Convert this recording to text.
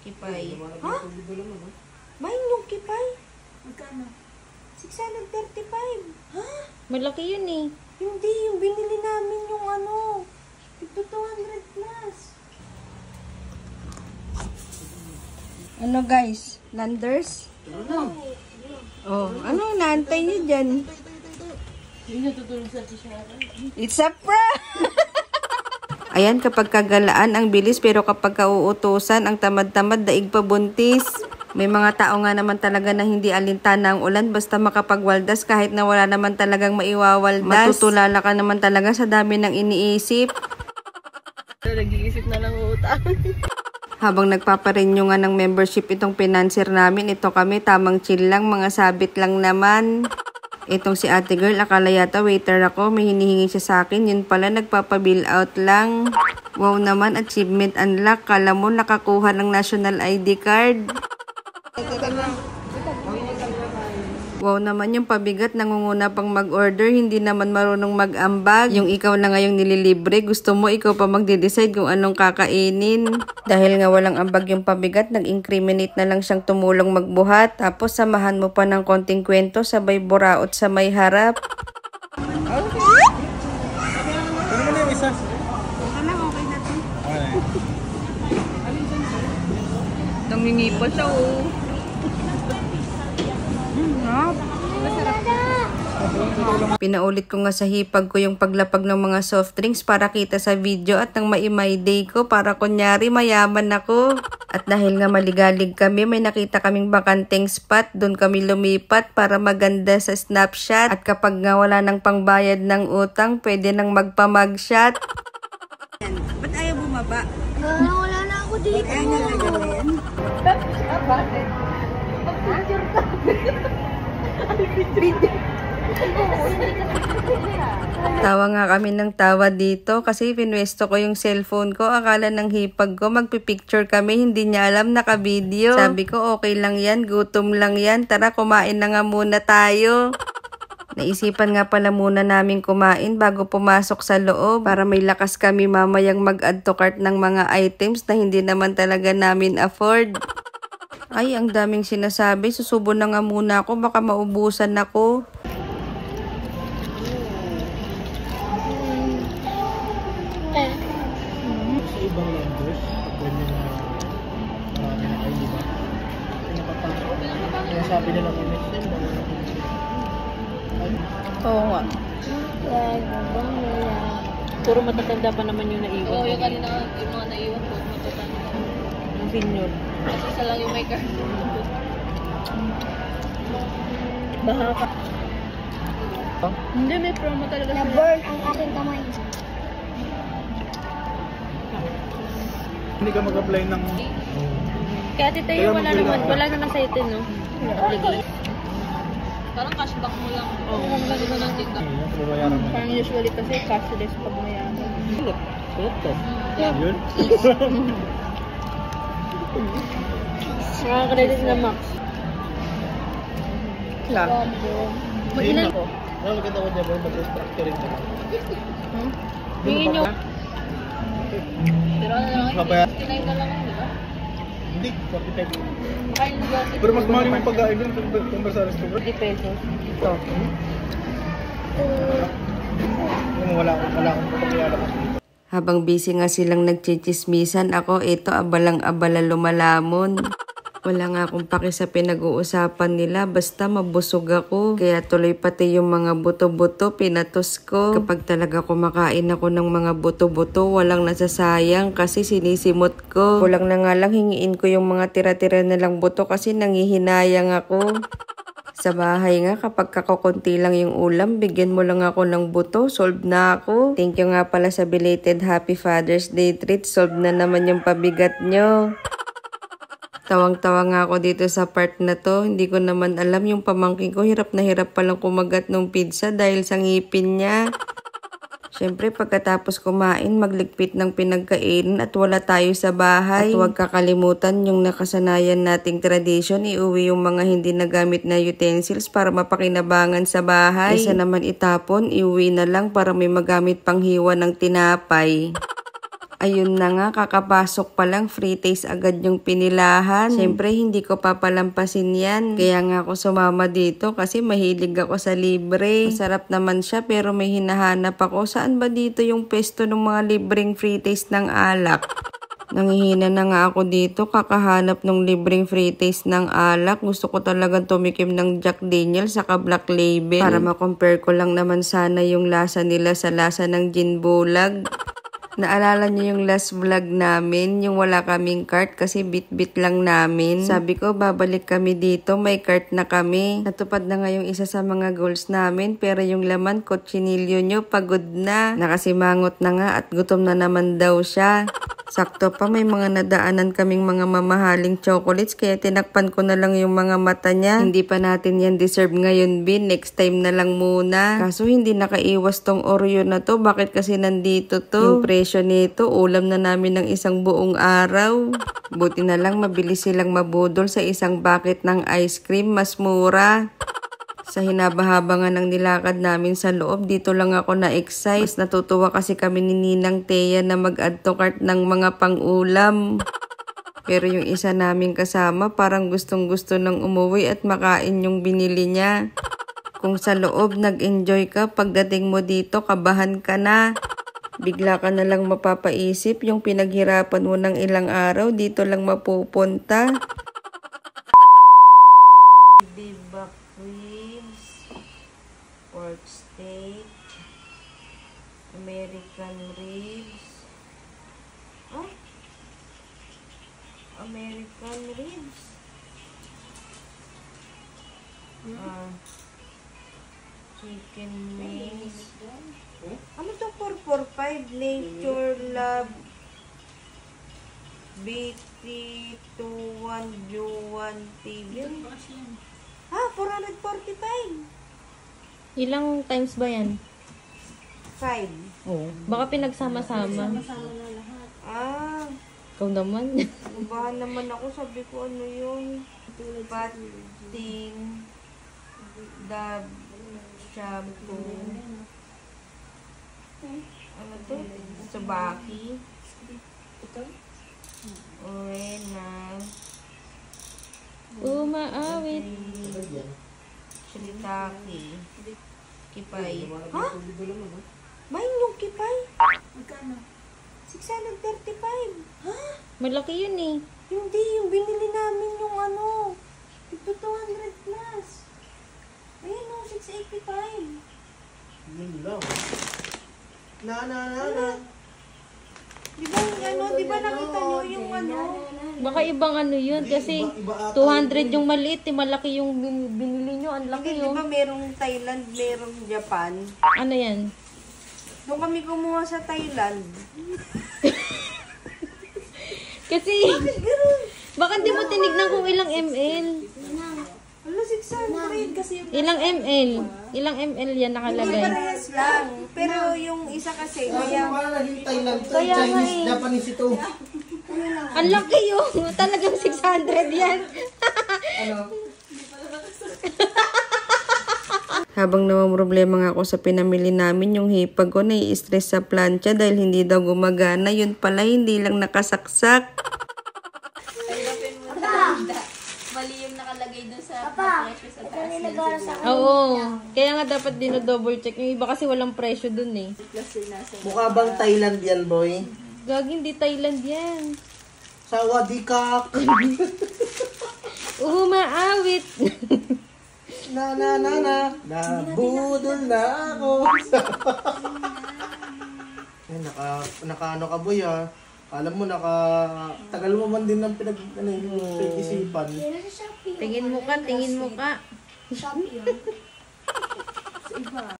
Kipay. Ha? Main yung kipay. Magkano? 635. Ha? Malaki yun eh. Hindi, yung binili namin yung ano. Ito 200 plus. Ano guys? Landers? Oh, ano naantay niyo dyan? Hindi natutulog sa tishara. It's a prank! Ayan, kapag kagalaan, ang bilis, pero kapag kauutusan, ang tamad-tamad, daig pa buntis. May mga tao nga naman talaga na hindi alintana ang ulan, basta makapagwaldas kahit na wala naman talagang maiwawaldas. Matutulala ka naman talaga sa dami ng iniisip. Nag-iisip na lang utang. Habang nagpaparenew nga ng membership itong financier namin, ito kami, tamang chill lang, mga sabit lang naman. Itong si ate girl, akala yata waiter ako, may hinihingi siya sa akin, yun pala nagpapabill out lang. Wow naman, achievement unlock, kala mo nakakuha ng national ID card. Wow naman yung pabigat, nangunguna pang mag-order, hindi naman marunong mag-ambag. Yung ikaw na ngayong nililibre, gusto mo ikaw pa magde-decide kung anong kakainin. Dahil nga walang ambag yung pabigat, nag-incriminate na lang siyang tumulong magbuhat. Tapos samahan mo pa ng konting kwento, sabay buraot sa may harap. Okay. Ano na yung isa? Ito lang, okay na to. Okay. Nangingi pa siya oh. Pinaulit ko nga sa hipag ko yung paglapag ng mga soft drinks para kita sa video at nang maimay day ko para kunyari mayaman ako. At dahil nga maligalig kami, may nakita kaming bakanteng spot, doon kami lumipat para maganda sa snapshot. At kapag nga wala nang pangbayad ng utang, pwede nang magpa-mugshot. Ba't ayaw bumaba? Wala na ako dito. Ayaw niya na gawin? Bakit? Pag-picture ka. Tawa nga kami ng tawa dito kasi pinwesto ko yung cellphone ko. Akala ng hipag ko magpipicture kami, hindi niya alam naka-video. Sabi ko okay lang yan, gutom lang yan, tara kumain na nga muna tayo. Naisipan nga pala muna namin kumain bago pumasok sa loob para may lakas kami mamayang mag-add to cart ng mga items na hindi naman talaga namin afford. Ay, ang daming sinasabi. Susubo na nga muna ako. Baka maubusan ako. Sa ibang lenders, ganyan na marami na kayo, diba? Pinapapasok. Kaya sabi nila kung next time, Oo nga. Puro matatanda pa naman yung naiwan. Oo, yung kanina, yung mga naiwan ko, matatanda. Yung senior. Kasi isa lang yung may card. Baha ka. Hindi, may promo talaga sila. Na-burn ang aking kamay. hindi ka mag-apply ng... Kaya tita yung wala naman sa ito, no? Obligation. Parang cashback mo lang. Oo. Kung gano'n mo lang dito. Babayaran mo. Parang usually kasi cashless pag mayaman. Ito. Yun? Nakaka-credit na max. Lang. Mag-ilan ako. Ano maganda ko dyan, mag-restructuring ka lang. Hingin nyo. Pero ano lang, Babayaran. 59 na lang, di ba? Hindi, 45. Makain mo ba? Pero mas mahal yung pagkain dun kung sa restaurant. 50 pesos. Ito. Wala akong pagkakayala ko dito. Habang busy nga silang nagchichismisan, ako ito abalang-abala lumalamon. Wala nga akong paki sa pinag-uusapan nila, basta mabusog ako. Kaya tuloy pati yung mga buto-buto, pinatos ko. Kapag talaga kumakain ako ng mga buto-buto, walang nasasayang kasi sinisimot ko. Kulang na nga lang hingiin ko yung mga tira-tira nilang buto kasi nangihinayang ako. Sa bahay nga, kapag kakukunti lang yung ulam, bigyan mo lang ako ng buto, solve na ako. Thank you nga pala sa belated Happy Father's Day treat, solve na naman yung pabigat nyo. Tawang-tawa nga ako dito sa part na to. Hindi ko naman alam yung pamangkin ko. Hirap na hirap palang kumagat ng pizza dahil sa ngipin niya. Siyempre, pagkatapos kumain, magligpit ng pinagkainin at wala tayo sa bahay. At huwag kakalimutan yung nakasanayan nating tradition, iuwi yung mga hindi nagamit na utensils para mapakinabangan sa bahay. Kaysa naman itapon, iuwi na lang para may magamit pang hiwa ng tinapay. Ayun na nga, kakapasok pa lang, free taste agad yung pinilahan. Siyempre, hindi ko papalampasin yan. Kaya nga ako sumama dito kasi mahilig ako sa libre. Masarap naman siya pero may hinahanap ako. Saan ba dito yung pesto ng mga libreng free taste ng alak? Nangihina na nga ako dito, kakahanap ng libreng free taste ng alak. Gusto ko talagang tumikim ng Jack Daniels saka Black Label. Para ma-compare ko lang naman sana yung lasa nila sa lasa ng gin bulag. Naalala niyo yung last vlog namin, yung wala kaming cart kasi bit-bit lang namin. Sabi ko, babalik kami dito, may cart na kami. Natupad na nga yung isa sa mga goals namin, pero yung laman, kotsinilyo nyo, pagod na. Nakasimangot na nga at gutom na naman daw siya. Sakto pa, may mga nadaanan kaming mga mamahaling chocolates, kaya tinakpan ko na lang yung mga mata niya. Hindi pa natin yan deserve ngayon, Bin. Next time na lang muna. Kaso hindi nakaiwas tong Oreo na to. Bakit kasi nandito to? Yung presyo nito, ulam na namin ng isang buong araw. Buti na lang mabilis silang mabudol sa isang bucket ng ice cream. Mas mura. Sa hinabahaba nga ng nilakad namin sa loob, dito lang ako na-excite. Mas natutuwa kasi kami ni Ninang Thea na mag-add to cart ng mga pang-ulam. Pero yung isa naming kasama, parang gustong-gusto nang umuwi at makain yung binili niya. Kung sa loob nag-enjoy ka, pagdating mo dito, kabahan ka na. Bigla ka na lang mapapaisip yung pinaghirapan mo ng ilang araw, dito lang mapupunta. Diba? Pork steak, American ribs. Oh, American ribs. Chicken wings. Ano to? 445 Nature Love BT21U1 TV. Ha, 445. Ilang times ba yan? 5. Oo. Baka pinagsama-sama. Ah, Ikaw naman. nabahan naman ako. Sabi ko ano yun. Pating Dab Shampoo. Ano to? Tsubaki. Orena. Umaawit. Shiritaki. Kipay. Ha? Main yung kipay? Magkano? 635. Ha? Malaki yun eh. Hindi, yung binili namin yung ano. Ito 200 plus. Ayan o, 685. Yun lang. Na. Di ba yung ano, di ba nakita nyo yung ano? Baka ibang ano yun kasi 200 yung maliit eh. Malaki yung binili nyo. Ang laki Hindi, di yun. ba merong Thailand, merong Japan? Ano yan? Doon kami kumuha sa Thailand. Kasi, baka di mo tinignan kung ilang ml. Wala, 600 kasi yung Ilang ml? Ilang ml yan hindi nakalagay? parehas lang. Pero yung isa kasi, kaya Para naging Thailand to, Kaya nga Chinese, eh. Japanese ito. Ang laki yun. Talagang 600 yan. Habang namamroblema nga ako sa pinamili namin, yung hipag ko nai-stress sa plancha dahil hindi daw gumagana. Yun pala, hindi lang nakasaksak. Mali yung nakalagay dun sa presyo sa taas. Oo. Kaya nga dapat dino-double check. Yung iba kasi walang presyo dun eh. Mukha bang Thailand yan, boy? Gagi, hindi Thailand yan. Sawa di kak. Umaawit. Na. Nabudol na ako. Ay, naka ano ka, boy, ha? Alam mo, tagal mo man din ng pinag-isipan. Tingin mo ka.